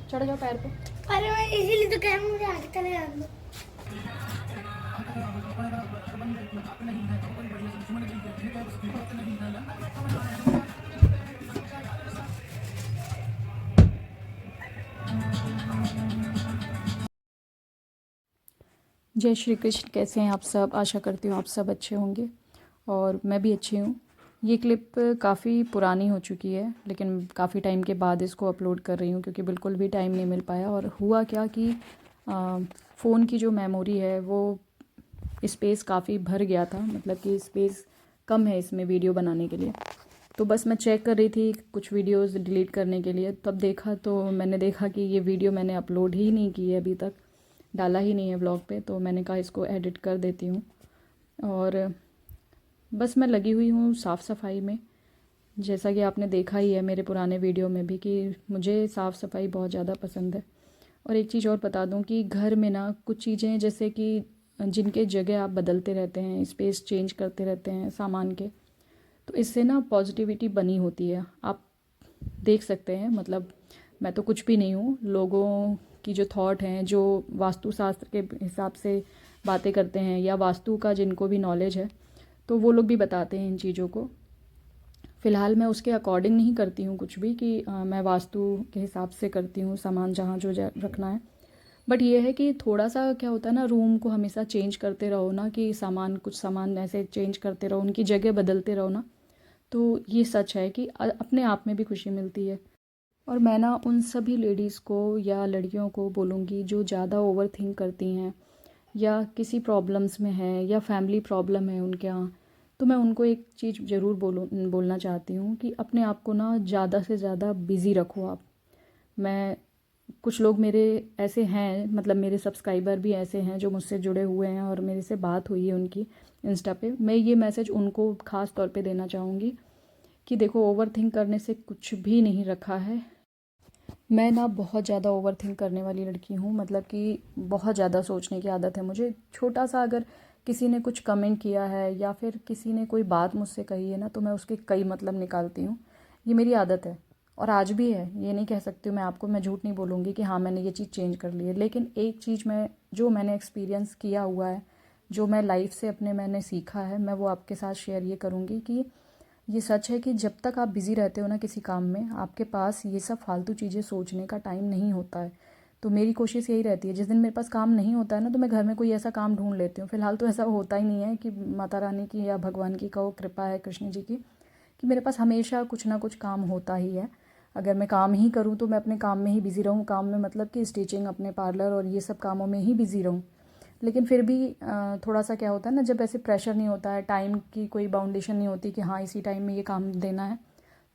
चढ़ जाओ पैर पे। अरे मैं इसीलिए तो कह रहा हूँ मुझे आगे चले जाने दो। जय श्री कृष्ण। कैसे हैं आप सब? आशा करती हूँ आप सब अच्छे होंगे और मैं भी अच्छी हूँ। ये क्लिप काफ़ी पुरानी हो चुकी है, लेकिन काफ़ी टाइम के बाद इसको अपलोड कर रही हूँ क्योंकि बिल्कुल भी टाइम नहीं मिल पाया। और हुआ क्या कि फ़ोन की जो मेमोरी है वो स्पेस काफ़ी भर गया था, मतलब कि स्पेस कम है इसमें वीडियो बनाने के लिए। तो बस मैं चेक कर रही थी कुछ वीडियोस डिलीट करने के लिए, तब देखा तो मैंने देखा कि ये वीडियो मैंने अपलोड ही नहीं की है, अभी तक डाला ही नहीं है ब्लॉग पे। तो मैंने कहा इसको एडिट कर देती हूँ और बस मैं लगी हुई हूँ साफ़ सफाई में। जैसा कि आपने देखा ही है मेरे पुराने वीडियो में भी कि मुझे साफ़ सफाई बहुत ज़्यादा पसंद है। और एक चीज़ और बता दूं कि घर में ना कुछ चीज़ें जैसे कि जिनके जगह आप बदलते रहते हैं, स्पेस चेंज करते रहते हैं सामान के, तो इससे ना पॉजिटिविटी बनी होती है। आप देख सकते हैं, मतलब मैं तो कुछ भी नहीं हूँ, लोगों की जो थॉट हैं, जो वास्तुशास्त्र के हिसाब से बातें करते हैं या वास्तु का जिनको भी नॉलेज है, तो वो लोग भी बताते हैं इन चीज़ों को। फ़िलहाल मैं उसके अकॉर्डिंग नहीं करती हूँ कुछ भी कि मैं वास्तु के हिसाब से करती हूँ सामान जहाँ जो रखना है। बट ये है कि थोड़ा सा क्या होता है ना, रूम को हमेशा चेंज करते रहो ना, कि सामान कुछ सामान ऐसे चेंज करते रहो, उनकी जगह बदलते रहो ना, तो ये सच है कि अपने आप में भी खुशी मिलती है। और मैं ना उन सभी लेडीज़ को या लड़कियों को बोलूँगी जो ज़्यादा ओवर थिंक करती हैं या किसी प्रॉब्लम्स में है या फैमिली प्रॉब्लम है उनके यहाँ, तो मैं उनको एक चीज़ ज़रूर बोलना चाहती हूँ कि अपने आप को ना ज़्यादा से ज़्यादा बिज़ी रखो आप। मैं कुछ लोग मेरे ऐसे हैं, मतलब मेरे सब्सक्राइबर भी ऐसे हैं जो मुझसे जुड़े हुए हैं और मेरे से बात हुई है उनकी इंस्टा पे। मैं ये मैसेज उनको ख़ास तौर पे देना चाहूँगी कि देखो, ओवर थिंक करने से कुछ भी नहीं रखा है। मैं ना बहुत ज़्यादा ओवर थिंक करने वाली लड़की हूँ, मतलब कि बहुत ज़्यादा सोचने की आदत है मुझे। छोटा सा अगर किसी ने कुछ कमेंट किया है या फिर किसी ने कोई बात मुझसे कही है ना, तो मैं उसके कई मतलब निकालती हूँ। ये मेरी आदत है और आज भी है, ये नहीं कह सकती हूँ मैं आपको, मैं झूठ नहीं बोलूँगी कि हाँ मैंने ये चीज़ चेंज कर ली है। लेकिन एक चीज़ जो मैंने एक्सपीरियंस किया हुआ है, जो मैं लाइफ से अपने मैंने सीखा है, मैं वो आपके साथ शेयर ये करूँगी कि ये सच है कि जब तक आप बिज़ी रहते हो ना किसी काम में, आपके पास ये सब फालतू चीज़ें सोचने का टाइम नहीं होता है। तो मेरी कोशिश यही रहती है, जिस दिन मेरे पास काम नहीं होता है ना, तो मैं घर में कोई ऐसा काम ढूंढ लेती हूँ। फ़िलहाल तो ऐसा होता ही नहीं है, कि माता रानी की या भगवान की कहो कृपा है, कृष्ण जी की, कि मेरे पास हमेशा कुछ ना कुछ काम होता ही है। अगर मैं काम ही करूँ तो मैं अपने काम में ही बिज़ी रहूँ, काम में मतलब कि स्टिचिंग, अपने पार्लर और ये सब कामों में ही बिज़ी रहूँ। लेकिन फिर भी थोड़ा सा क्या होता है ना, जब ऐसे प्रेशर नहीं होता है, टाइम की कोई बाउंडेशन नहीं होती कि हाँ इसी टाइम में ये काम देना है,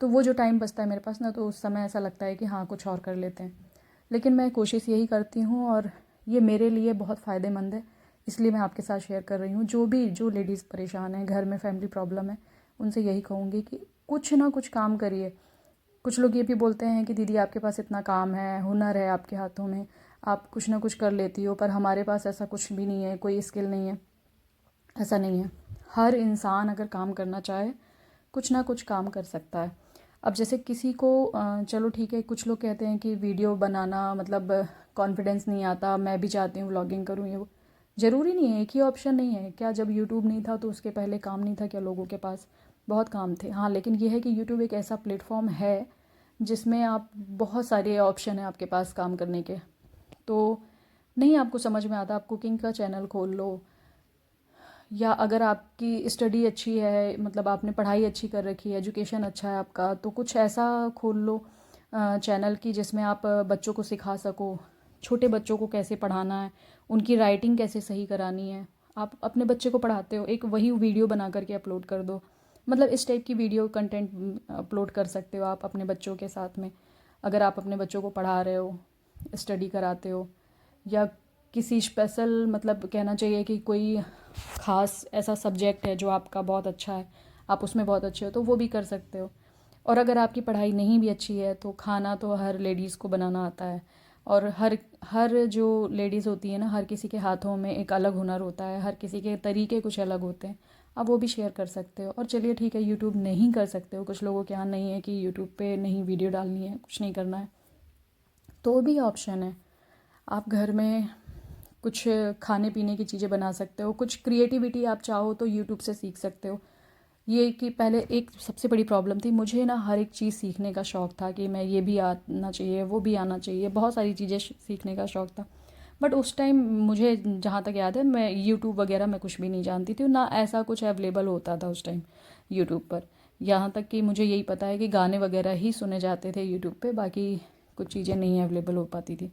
तो वो जो टाइम बचता है मेरे पास ना, तो उस समय ऐसा लगता है कि हाँ कुछ और कर लेते हैं। लेकिन मैं कोशिश यही करती हूँ और ये मेरे लिए बहुत फ़ायदेमंद है, इसलिए मैं आपके साथ शेयर कर रही हूँ। जो लेडीज़ परेशान हैं, घर में फैमिली प्रॉब्लम है, उनसे यही कहूँगी कि कुछ ना कुछ काम करिए। कुछ लोग ये भी बोलते हैं कि दीदी आपके पास इतना काम है, हुनर है आपके हाथों में, आप कुछ ना कुछ कर लेती हो, पर हमारे पास ऐसा कुछ भी नहीं है, कोई स्किल नहीं है। ऐसा नहीं है, हर इंसान अगर काम करना चाहे कुछ ना कुछ काम कर सकता है। अब जैसे किसी को चलो ठीक है, कुछ लोग कहते हैं कि वीडियो बनाना मतलब कॉन्फिडेंस नहीं आता, मैं भी चाहती हूँ व्लॉगिंग करूँ, ये वो। ज़रूरी नहीं है, एक ही ऑप्शन नहीं है क्या? जब यूट्यूब नहीं था तो उसके पहले काम नहीं था क्या लोगों के पास? बहुत काम थे। हाँ, लेकिन ये है कि यूट्यूब एक ऐसा प्लेटफॉर्म है जिसमें आप बहुत सारे ऑप्शन हैं आपके पास काम करने के। तो नहीं आपको समझ में आता, आप कुकिंग का चैनल खोल लो, या अगर आपकी स्टडी अच्छी है, मतलब आपने पढ़ाई अच्छी कर रखी है, एजुकेशन अच्छा है आपका, तो कुछ ऐसा खोल लो चैनल की जिसमें आप बच्चों को सिखा सको, छोटे बच्चों को कैसे पढ़ाना है, उनकी राइटिंग कैसे सही करानी है। आप अपने बच्चे को पढ़ाते हो, एक वही वीडियो बना करके अपलोड कर दो। मतलब इस टाइप की वीडियो कंटेंट अपलोड कर सकते हो आप अपने बच्चों के साथ में। अगर आप अपने बच्चों को पढ़ा रहे हो, स्टडी कराते हो, या किसी स्पेशल, मतलब कहना चाहिए कि कोई ख़ास ऐसा सब्जेक्ट है जो आपका बहुत अच्छा है, आप उसमें बहुत अच्छे हो, तो वो भी कर सकते हो। और अगर आपकी पढ़ाई नहीं भी अच्छी है तो खाना तो हर लेडीज़ को बनाना आता है। और हर हर जो लेडीज़ होती है ना, हर किसी के हाथों में एक अलग हुनर होता है, हर किसी के तरीके कुछ अलग होते हैं। आप वो भी शेयर कर सकते हो। और चलिए ठीक है, यूट्यूब नहीं कर सकते हो, कुछ लोगों के यहाँ नहीं है कि यूट्यूब पे नहीं वीडियो डालनी है, कुछ नहीं करना है, तो भी ऑप्शन है। आप घर में कुछ खाने पीने की चीज़ें बना सकते हो, कुछ क्रिएटिविटी आप चाहो तो यूट्यूब से सीख सकते हो। ये कि पहले एक सबसे बड़ी प्रॉब्लम थी मुझे ना, हर एक चीज़ सीखने का शौक़ था कि मैं ये भी आना चाहिए, वो भी आना चाहिए, बहुत सारी चीज़ें सीखने का शौक़ था। बट उस टाइम मुझे जहाँ तक याद है, मैं यूट्यूब वगैरह में कुछ भी नहीं जानती थी, ना ऐसा कुछ अवेलेबल होता था उस टाइम यूट्यूब पर। यहाँ तक कि मुझे यही पता है कि गाने वगैरह ही सुने जाते थे यूट्यूब पे, बाकी कुछ चीज़ें नहीं अवेलेबल हो पाती थी।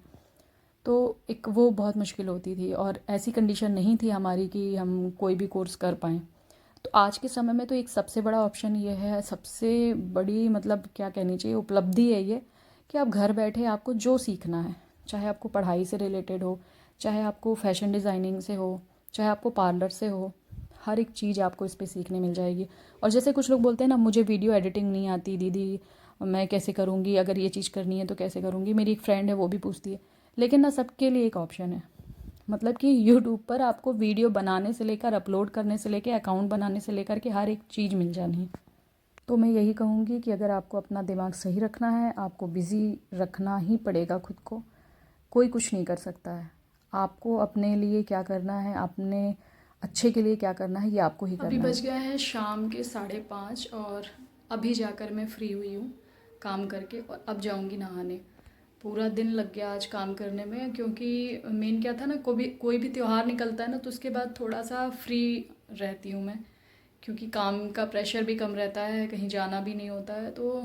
तो एक वो बहुत मुश्किल होती थी, और ऐसी कंडीशन नहीं थी हमारी कि हम कोई भी कोर्स कर पाएँ। तो आज के समय में तो एक सबसे बड़ा ऑप्शन ये है, सबसे बड़ी मतलब क्या कहनी चाहिए उपलब्धि है ये, कि आप घर बैठे आपको जो सीखना है, चाहे आपको पढ़ाई से रिलेटेड हो, चाहे आपको फैशन डिज़ाइनिंग से हो, चाहे आपको पार्लर से हो, हर एक चीज़ आपको इस पे सीखने मिल जाएगी। और जैसे कुछ लोग बोलते हैं ना, मुझे वीडियो एडिटिंग नहीं आती दीदी, मैं कैसे करूँगी, अगर ये चीज़ करनी है तो कैसे करूँगी। मेरी एक फ्रेंड है वो भी पूछती है। लेकिन ना सबके लिए एक ऑप्शन है, मतलब कि यूट्यूब पर आपको वीडियो बनाने से लेकर अपलोड करने से लेकर अकाउंट बनाने से लेकर के हर एक चीज़ मिल जानी है। तो मैं यही कहूँगी कि अगर आपको अपना दिमाग सही रखना है, आपको बिज़ी रखना ही पड़ेगा खुद को। कोई कुछ नहीं कर सकता है। आपको अपने लिए क्या करना है, अपने अच्छे के लिए क्या करना है, ये आपको ही करना है। अभी बज गया है शाम के 5:30 और अभी जाकर मैं फ्री हुई हूँ काम करके, और अब जाऊँगी नहाने। पूरा दिन लग गया आज काम करने में, क्योंकि मेन क्या था ना, कोई भी त्यौहार निकलता है ना, तो उसके बाद थोड़ा सा फ्री रहती हूँ मैं, क्योंकि काम का प्रेशर भी कम रहता है, कहीं जाना भी नहीं होता है। तो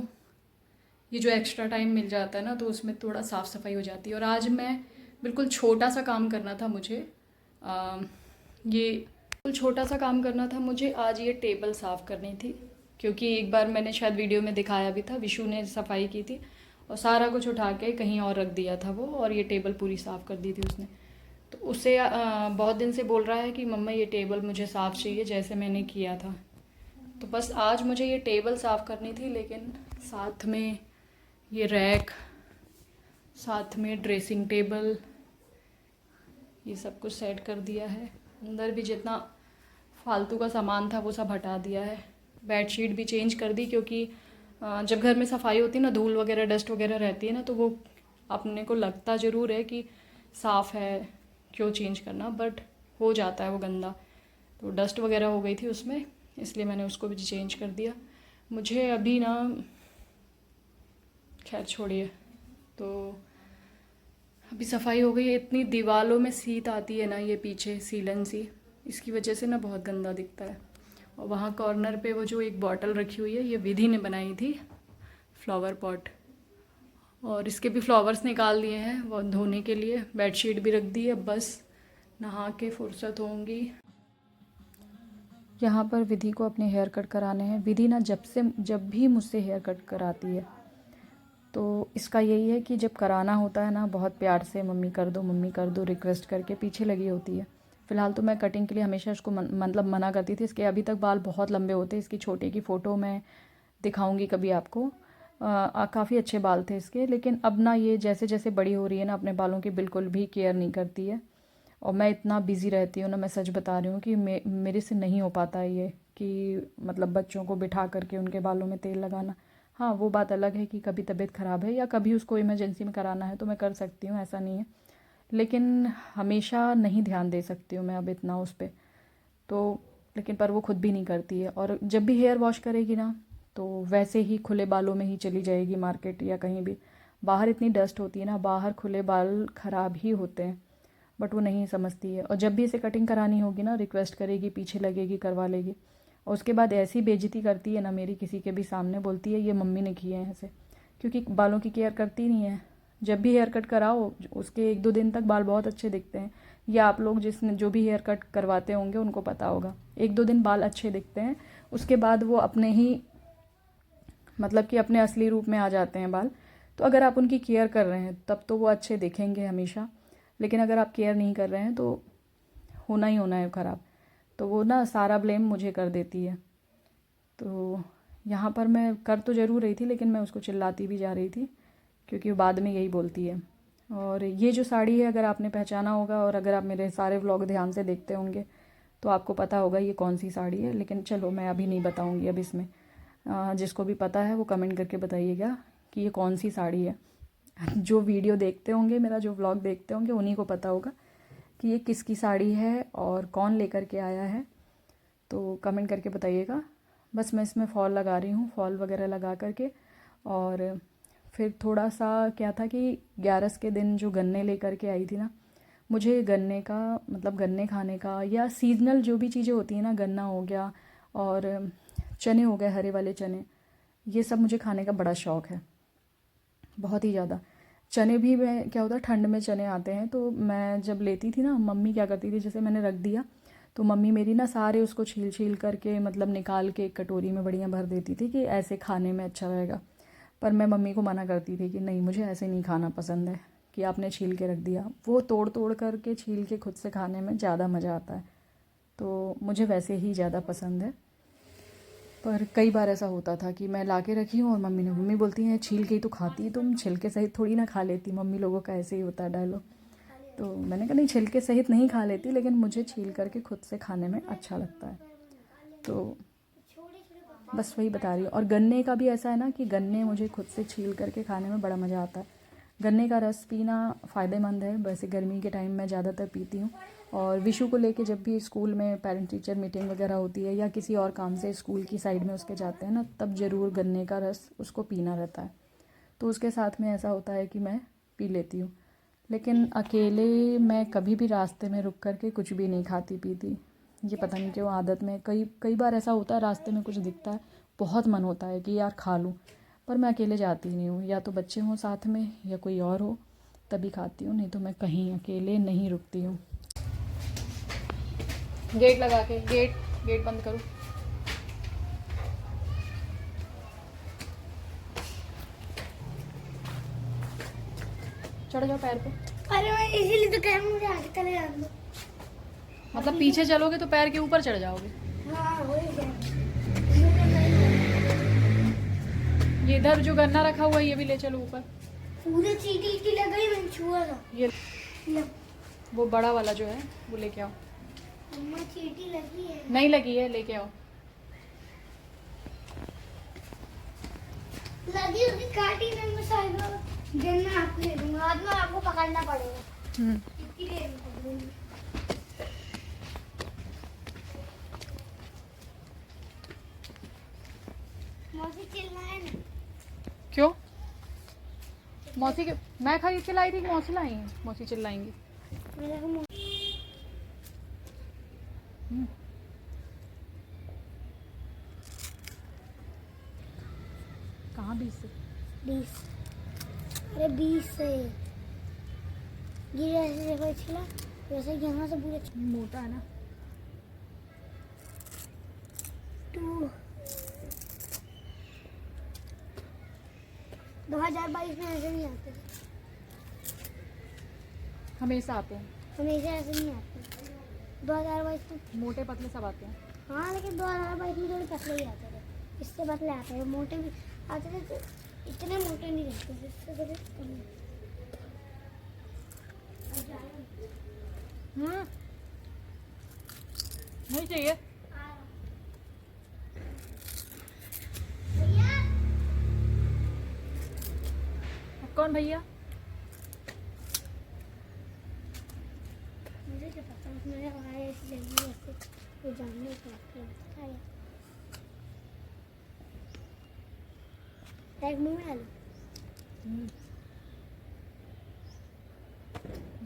ये जो एक्स्ट्रा टाइम मिल जाता है ना, तो उसमें थोड़ा साफ़ सफाई हो जाती है। और आज मैं बिल्कुल छोटा सा काम करना था मुझे, ये बिल्कुल छोटा सा काम करना था मुझे आज, ये टेबल साफ़ करनी थी। क्योंकि एक बार मैंने शायद वीडियो में दिखाया भी था, विशु ने सफाई की थी और सारा कुछ उठा के कहीं और रख दिया था वो, और ये टेबल पूरी साफ़ कर दी थी उसने। तो उसे बहुत दिन से बोल रहा है कि मम्मा ये टेबल मुझे साफ़ चाहिए, जैसे मैंने किया था। तो बस आज मुझे ये टेबल साफ़ करनी थी, लेकिन साथ में ये रैक, साथ में ड्रेसिंग टेबल, ये सब कुछ सेट कर दिया है। अंदर भी जितना फालतू का सामान था वो सब हटा दिया है। बेडशीट भी चेंज कर दी, क्योंकि जब घर में सफाई होती है ना, धूल वगैरह डस्ट वगैरह रहती है ना, तो वो अपने को लगता ज़रूर है कि साफ़ है, क्यों चेंज करना, बट हो जाता है वो गंदा। तो डस्ट वगैरह हो गई थी उसमें, इसलिए मैंने उसको भी चेंज कर दिया। मुझे अभी ना, खैर छोड़िए, तो अभी सफाई हो गई है। इतनी दीवारों में सीत आती है ना, ये पीछे सीलन सी, इसकी वजह से ना बहुत गंदा दिखता है। और वहाँ कॉर्नर पे वो जो एक बॉटल रखी हुई है, ये विधि ने बनाई थी, फ्लावर पॉट, और इसके भी फ्लावर्स निकाल दिए हैं वो धोने के लिए। बेडशीट भी रख दी है, बस नहा के फुर्सत होंगी। यहाँ पर विधि को अपने हेयर कट कराने हैं। विधि ना जब भी मुझसे हेयर कट कराती है, तो इसका यही है कि जब कराना होता है ना, बहुत प्यार से मम्मी कर दो रिक्वेस्ट करके पीछे लगी होती है। फ़िलहाल तो मैं कटिंग के लिए हमेशा उसको मतलब मना करती थी। इसके अभी तक बाल बहुत लंबे होते, इसकी छोटे की फ़ोटो मैं दिखाऊंगी कभी आपको। काफ़ी अच्छे बाल थे इसके, लेकिन अब ना ये जैसे जैसे बड़ी हो रही है ना, अपने बालों की बिल्कुल भी केयर नहीं करती है। और मैं इतना बिज़ी रहती हूँ ना, मैं सच बता रही हूँ कि मेरे से नहीं हो पाता है ये, कि मतलब बच्चों को बिठा करके उनके बालों में तेल लगाना। हाँ, वो बात अलग है कि कभी तबीयत ख़राब है या कभी उसको इमरजेंसी में कराना है तो मैं कर सकती हूँ, ऐसा नहीं है। लेकिन हमेशा नहीं ध्यान दे सकती हूँ मैं अब इतना उस पर। तो लेकिन पर वो खुद भी नहीं करती है, और जब भी हेयर वॉश करेगी ना, तो वैसे ही खुले बालों में ही चली जाएगी मार्केट या कहीं भी। बाहर इतनी डस्ट होती है ना, बाहर खुले बाल ख़राब ही होते हैं, बट वो नहीं समझती है। और जब भी इसे कटिंग करानी होगी ना, रिक्वेस्ट करेगी, पीछे लगेगी, करवा लेगी। और उसके बाद ऐसी बेइज्जती करती है ना मेरी, किसी के भी सामने बोलती है ये मम्मी ने किए हैं ऐसे, क्योंकि बालों की केयर करती नहीं है। जब भी हेयर कट कराओ, उसके 1-2 दिन तक बाल बहुत अच्छे दिखते हैं। या आप लोग जिसने जो भी हेयर कट करवाते होंगे उनको पता होगा, 1-2 दिन बाल अच्छे दिखते हैं, उसके बाद वो अपने ही मतलब कि अपने असली रूप में आ जाते हैं बाल। तो अगर आप उनकी केयर कर रहे हैं तब तो वो अच्छे दिखेंगे हमेशा, लेकिन अगर आप केयर नहीं कर रहे हैं तो होना ही होना है ख़राब। तो वो ना सारा ब्लेम मुझे कर देती है। तो यहाँ पर मैं कर तो ज़रूर रही थी, लेकिन मैं उसको चिल्लाती भी जा रही थी, क्योंकि वो बाद में यही बोलती है। और ये जो साड़ी है, अगर आपने पहचाना होगा और अगर आप मेरे सारे व्लॉग ध्यान से देखते होंगे तो आपको पता होगा ये कौन सी साड़ी है। लेकिन चलो मैं अभी नहीं बताऊँगी अब इसमें। जिसको भी पता है वो कमेंट करके बताइएगा कि ये कौन सी साड़ी है। जो वीडियो देखते होंगे, मेरा जो व्लॉग देखते होंगे, उन्हीं को पता होगा कि ये किसकी साड़ी है और कौन लेकर के आया है। तो कमेंट करके बताइएगा। बस मैं इसमें फॉल लगा रही हूँ, फॉल वगैरह लगा करके। और फिर थोड़ा सा क्या था कि 11 के दिन जो गन्ने लेकर के आई थी ना, मुझे गन्ने का मतलब गन्ने खाने का, या सीजनल जो भी चीज़ें होती हैं ना, गन्ना हो गया और चने हो गए, हरे वाले चने, ये सब मुझे खाने का बड़ा शौक़ है, बहुत ही ज़्यादा। चने भी मैं क्या होता है, ठंड में चने आते हैं, तो मैं जब लेती थी ना, मम्मी क्या करती थी, जैसे मैंने रख दिया तो मम्मी मेरी ना सारे उसको छील छील करके मतलब निकाल के एक कटोरी में बढ़िया भर देती थी कि ऐसे खाने में अच्छा रहेगा। पर मैं मम्मी को मना करती थी कि नहीं, मुझे ऐसे नहीं खाना पसंद है कि आपने छील के रख दिया। वो तोड़ तोड़ करके छील के खुद से खाने में ज़्यादा मज़ा आता है, तो मुझे वैसे ही ज़्यादा पसंद है। पर कई बार ऐसा होता था कि मैं ला के रखी हूँ और मम्मी बोलती हैं छील के ही तो खाती, तुम छिलके सहित थोड़ी ना खा लेती। मम्मी लोगों का ऐसे ही होता है डायलॉग। तो मैंने कहा नहीं, छिलके सहित नहीं खा लेती, लेकिन मुझे छील करके खुद से खाने में अच्छा लगता है। तो बस वही बता रही हूँ। और गन्ने का भी ऐसा है ना कि गन्ने मुझे खुद से छील करके खाने में बड़ा मज़ा आता है। गन्ने का रस पीना फ़ायदेमंद है, वैसे गर्मी के टाइम मैं ज़्यादातर पीती हूँ। और विशु को लेके जब भी स्कूल में पेरेंट टीचर मीटिंग वगैरह होती है या किसी और काम से स्कूल की साइड में उसके जाते हैं ना, तब ज़रूर गन्ने का रस उसको पीना रहता है। तो उसके साथ में ऐसा होता है कि मैं पी लेती हूँ। लेकिन अकेले मैं कभी भी रास्ते में रुक करके कुछ भी नहीं खाती पीती, ये पता नहीं क्यों आदत में। कई कई बार ऐसा होता है, रास्ते में कुछ दिखता है, बहुत मन होता है कि यार खा लूँ, पर मैं अकेले जाती नहीं हूँ। या तो बच्चे हों साथ में या कोई और हो तभी खाती हूँ, नहीं तो मैं कहीं अकेले नहीं रुकती हूँ। गेट लगा के, गेट बंद करो। चढ़ जाओ पैर पे। अरे मैं इसीलिए तो कह रहा हूँ मुझे आगे तले जाने दो। मतलब पीछे चलोगे तो पैर के ऊपर चढ़ जाओगे। हाँ वही कह रहा ये इधर जो गन्ना रखा हुआ है ये भी ले चलो ऊपर। हूँ। पूरी चीटी लग गई, मैंने छुआ था। ये लो। वो बड़ा वाला जो है वो लेके आओ। मम्मा चीटी लगी है। नहीं लगी है, लेके आओ। लगी होगी काटी ना, मैं साइड में गन्ना आपको दे दूंगा, बाद में आपको पकड़ना पड़ेगा। इतनी देर में पकड़ूंगी। मौसी चिल्लाए ना। क्यों? मौसी के मैं खरीद के लाई थी कि मौसी लाई है? मौसी चिल्लाएंगी। मेरे को कहाँ 20 से? 20। अरे 20 से ये ऐसे देखो छिला, वैसे यहाँ से पूरे मोटा है ना। 2022 में ऐसे नहीं आते, हमेशा आते हैं। हमेशा ऐसे नहीं आते। 2022 में मोटे पतले सब आते हैं। हाँ, लेकिन 2022 में थोड़े पतले ही आते थे, इससे पतले आते थे। मोटे भी आते थे तो इतने मोटे नहीं रहते थे, इससे थोड़े कम। नहीं चाहिए। कौन भैया? मुझे क्या पता, उसने आया इसलिए ऐसे वो जानने को लगता है। टैग मुंह में डालो।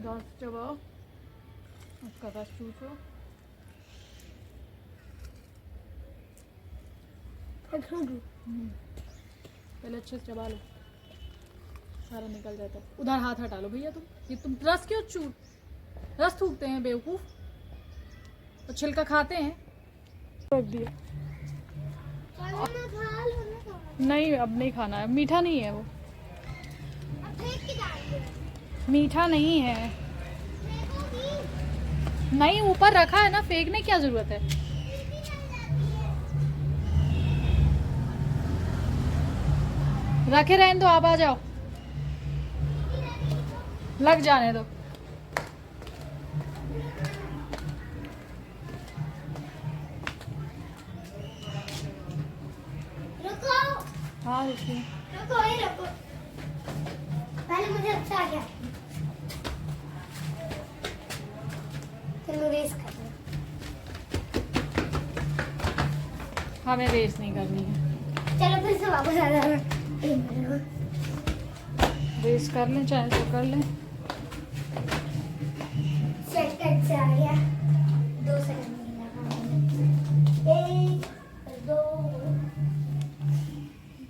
दांत चबाओ, उसका रस चूसो। पहले अच्छे से चबा लो, सारा निकल जाता है। उधर हाथ हटा लो भैया। ये तुम रस क्यों रस थूकते हैं बेवकूफ, और छिलका खाते हैं। रख दिया। नहीं, अब नहीं खाना है, मीठा नहीं है वो, मीठा नहीं है। नहीं, ऊपर रखा है ना, फेंकने की क्या जरूरत है? रखे रहने दो, आप आ जाओ, लग जाने दो। रुको। हाँ रुकिए। रुको, ही रुको। पहले चल मुझे अच्छा आ गया। चलो रेस कर लो। हमें रेस नहीं करनी है। चलो फिर से वापस आ जाना। रेस कर लें चाहे तो कर लें। सेकंड से आ गया। 2 सेकंड लगा। 1 2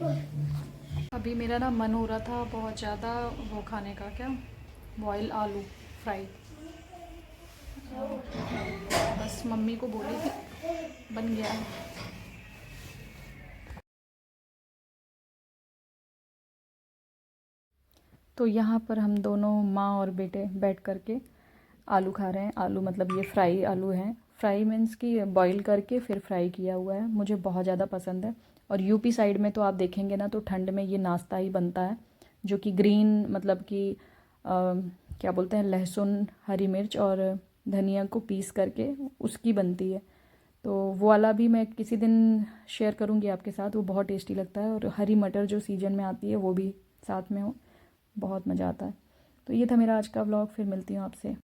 2। अभी मेरा ना मन हो रहा था बहुत ज़्यादा वो खाने का, क्या बॉयल आलू फ्राई। बस मम्मी को बोली थी, बन गया है। तो यहाँ पर हम दोनों माँ और बेटे बैठ करके आलू खा रहे हैं। आलू मतलब ये फ्राई आलू हैं। फ्राई मीन्स कि बॉईल करके फिर फ्राई किया हुआ है। मुझे बहुत ज़्यादा पसंद है। और यूपी साइड में तो आप देखेंगे ना तो ठंड में ये नाश्ता ही बनता है, जो कि ग्रीन मतलब कि क्या बोलते हैं, लहसुन, हरी मिर्च और धनिया को पीस करके उसकी बनती है। तो वो वाला भी मैं किसी दिन शेयर करूँगी आपके साथ। वो बहुत टेस्टी लगता है। और हरी मटर जो सीजन में आती है वो भी साथ में हो, बहुत मज़ा आता है। तो ये था मेरा आज का व्लॉग। फिर मिलती हूँ आपसे।